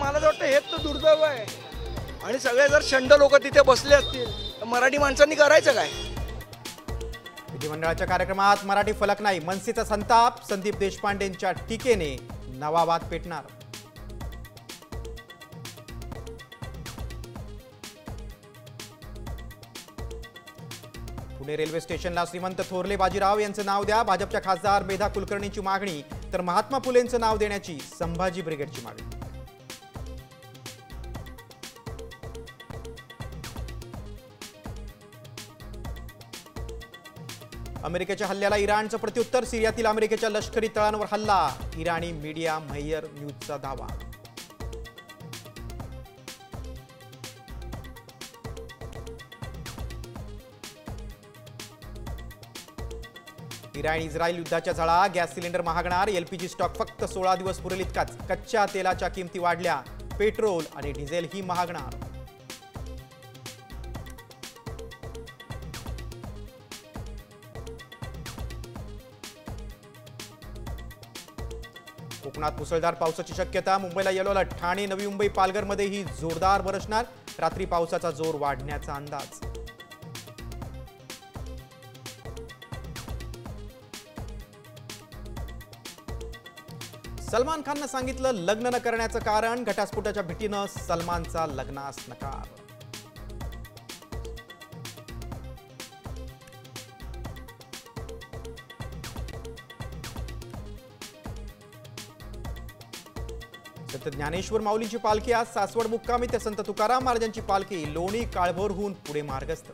मला तर वाटतं हेच तर दुर्दैव आहे. आणि सगळे जर शंड लोक तिथे बसले असतील तर मराठी माणसांनी करायचं काय? विधिमंडळाच्या कार्यक्रमात मराठी फलक नाही, मनसेचा संताप. संदीप देशपांडेंच्या टीकेने नवा वाद पेटणार. पुणे रेल्वे स्टेशनला श्रीमंत थोरले बाजीराव यांचं नाव द्या. भाजपच्या खासदार मेधा कुलकर्णींची मागणी, तर महात्मा फुलेंचं नाव देण्याची संभाजी ब्रिगेडची मागणी. अमेरिकेच्या हल्ल्याला इराणचं प्रत्युत्तर. सिरियातील अमेरिकेच्या लष्करी तळांवर हल्ला. इराणी मीडिया मैयर न्यूजचा दावा. इराण इस्रायल युद्धाच्या झळा. गॅस सिलेंडर महागणार. एलपीजी स्टॉक फक्त 16 दिवस पुरेल इतकाच. कच्च्या तेलाच्या किमती वाढल्या. पेट्रोल आणि डिझेल ही महागणार. कोकणात मुसळधार पावसाची शक्यता. मुंबईला येलो अलर्ट. ठाणे, नवी मुंबई, पालघरमध्येही जोरदार बरसणार. रात्री पावसाचा जोर वाढण्याचा अंदाज. सलमान खाननं सांगितलं लग्न न करण्याचं कारण. घटस्फोटाच्या भीतीनं सलमानचा लग्नास नकार. संत ज्ञानेश्वर माऊलींची पालखी आज सासवड मुक्कामी. तर संत तुकाराम महाराजांची पालखी लोणी काळभोरहून पुढे मार्गस्थ.